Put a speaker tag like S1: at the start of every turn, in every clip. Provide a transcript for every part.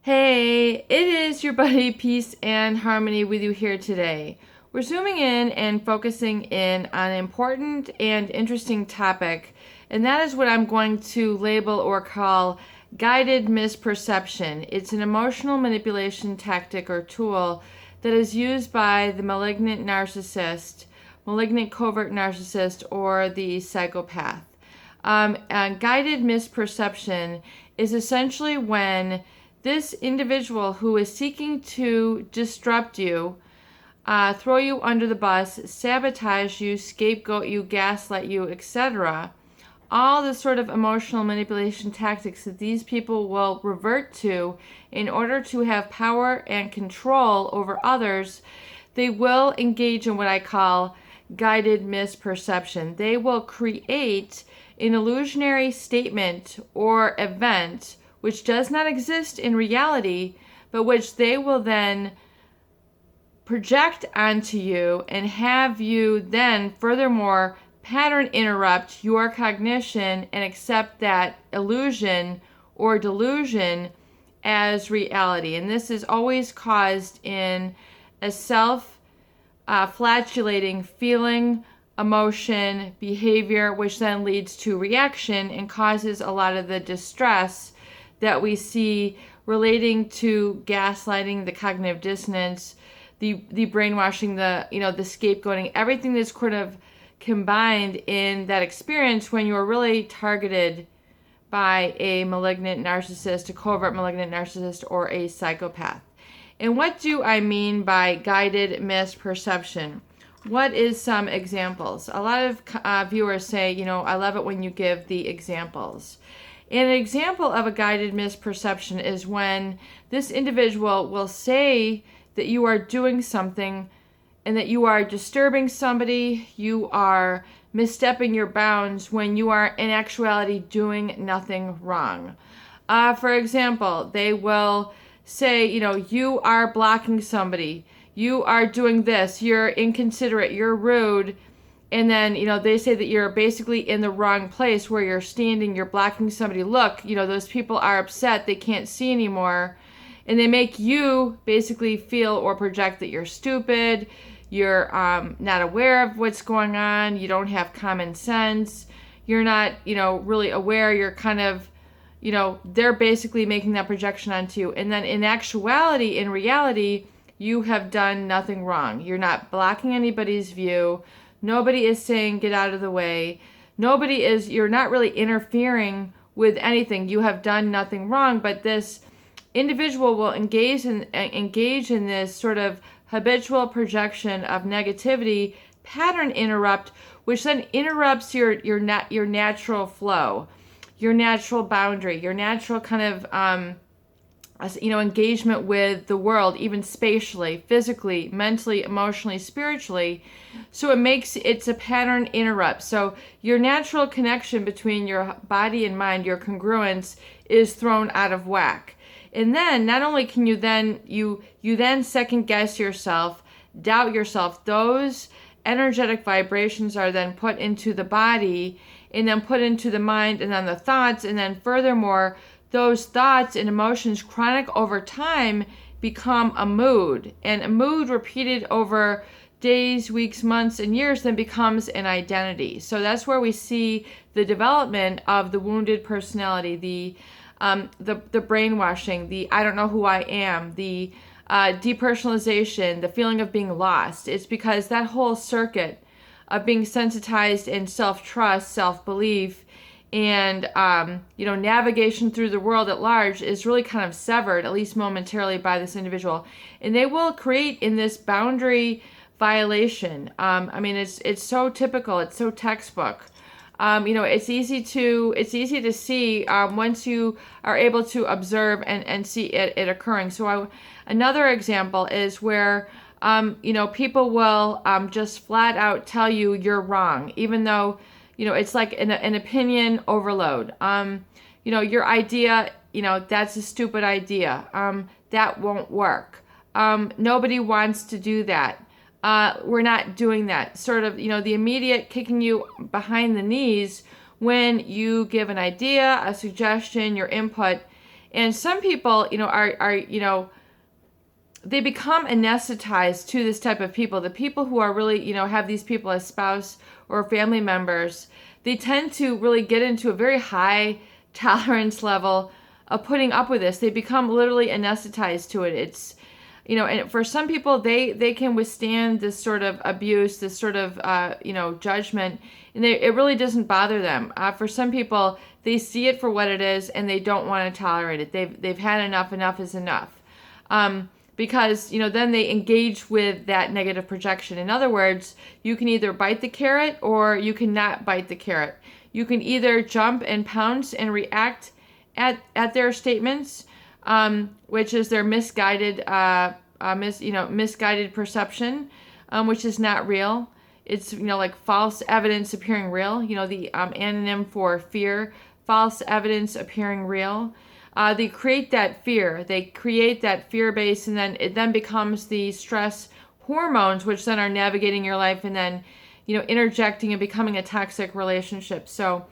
S1: Hey, it is your buddy Peace and Harmony with you here today. We're zooming in and focusing in on an important and interesting topic, and that is what I'm going to label or call guided misperception. It's an emotional manipulation tactic or tool that is used by the malignant narcissist, malignant covert narcissist, or the psychopath. And guided misperception is essentially when this individual who is seeking to disrupt you, throw you under the bus, sabotage you, scapegoat you, gaslight you, etc., all the sort of emotional manipulation tactics that these people will revert to in order to have power and control over others, they will engage in what I call guided misperception. They will create an illusionary statement or event which does not exist in reality, but which they will then project onto you and have you then furthermore pattern interrupt your cognition and accept that illusion or delusion as reality. And this is always caused in a self-flatulating feeling, emotion, behavior, which then leads to reaction and causes a lot of the distress that we see relating to gaslighting, the cognitive dissonance, the brainwashing, the scapegoating, everything that's kind of combined in that experience when you are really targeted by a malignant narcissist, a covert malignant narcissist, or a psychopath. And what do I mean by guided misperception? What is some examples? A lot of viewers say, I love it when you give the examples. And an example of a guided misperception is when this individual will say that you are doing something and that you are disturbing somebody, you are misstepping your bounds when you are in actuality doing nothing wrong. For example, they will say, you are blocking somebody, you are doing this, you're inconsiderate, you're rude. And then, they say that you're basically in the wrong place where you're standing, you're blocking somebody. Look, those people are upset, they can't see anymore. And they make you basically feel or project that you're stupid, you're not aware of what's going on, you don't have common sense, you're not, really aware, you're kind of, they're basically making that projection onto you. And then in actuality, in reality, you have done nothing wrong. You're not blocking anybody's view. Nobody is saying get out of the way. You're not really interfering with anything. You have done nothing wrong, but this individual will engage in this sort of habitual projection of negativity, pattern interrupt, which then interrupts your natural flow, your natural boundary, your natural kind of engagement with the world, even spatially, physically, mentally, emotionally, spiritually. So it's a pattern interrupt. So your natural connection between your body and mind, your congruence, is thrown out of whack. And then not only can you then you then second guess yourself, doubt yourself, those energetic vibrations are then put into the body and then put into the mind and then the thoughts, and then furthermore those thoughts and emotions chronic over time become a mood, and a mood repeated over days, weeks, months, and years then becomes an identity. So that's where we see the development of the wounded personality, the brainwashing, the I don't know who I am, the depersonalization, the feeling of being lost. It's because that whole circuit of being sensitized in self-trust, self-belief, and navigation through the world at large is really kind of severed, at least momentarily, by this individual. And they will create in this boundary violation. It's so typical, it's so textbook. It's easy to see once you are able to observe and see it occurring. So another example is where people will just flat out tell you you're wrong, even though it's like an opinion overload. Your idea, that's a stupid idea. That won't work. Nobody wants to do that. We're not doing that. Sort of, the immediate kicking you behind the knees when you give an idea, a suggestion, your input, And some people, are they become anesthetized to this type of people. The people who are really, have these people as spouse or family members, they tend to really get into a very high tolerance level of putting up with this. They become literally anesthetized to it. It's, and for some people, they can withstand this sort of abuse, this sort of, judgment, and it really doesn't bother them. For some people, they see it for what it is, and they don't want to tolerate it. They've had enough. Enough is enough. Because, then they engage with that negative projection. In other words, you can either bite the carrot or you cannot bite the carrot. You can either jump and pounce and react at their statements, which is their misguided, misguided perception, which is not real. It's, like false evidence appearing real, the anonym for fear, false evidence appearing real. They create that fear. They create that fear base, and then it then becomes the stress hormones, which then are navigating your life and then, interjecting and becoming a toxic relationship. So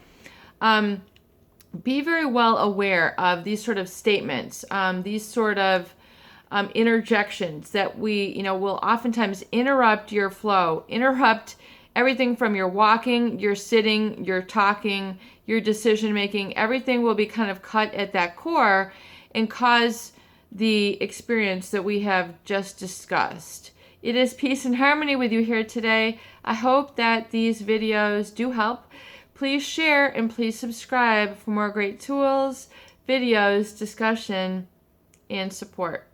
S1: be very well aware of these sort of statements, these sort of interjections that we, will oftentimes interrupt your flow, interrupt everything from your walking, your sitting, your talking, your decision making. Everything will be kind of cut at that core and cause the experience that we have just discussed. It is peace and harmony with you here today. I hope that these videos do help. Please share and please subscribe for more great tools, videos, discussion, and support.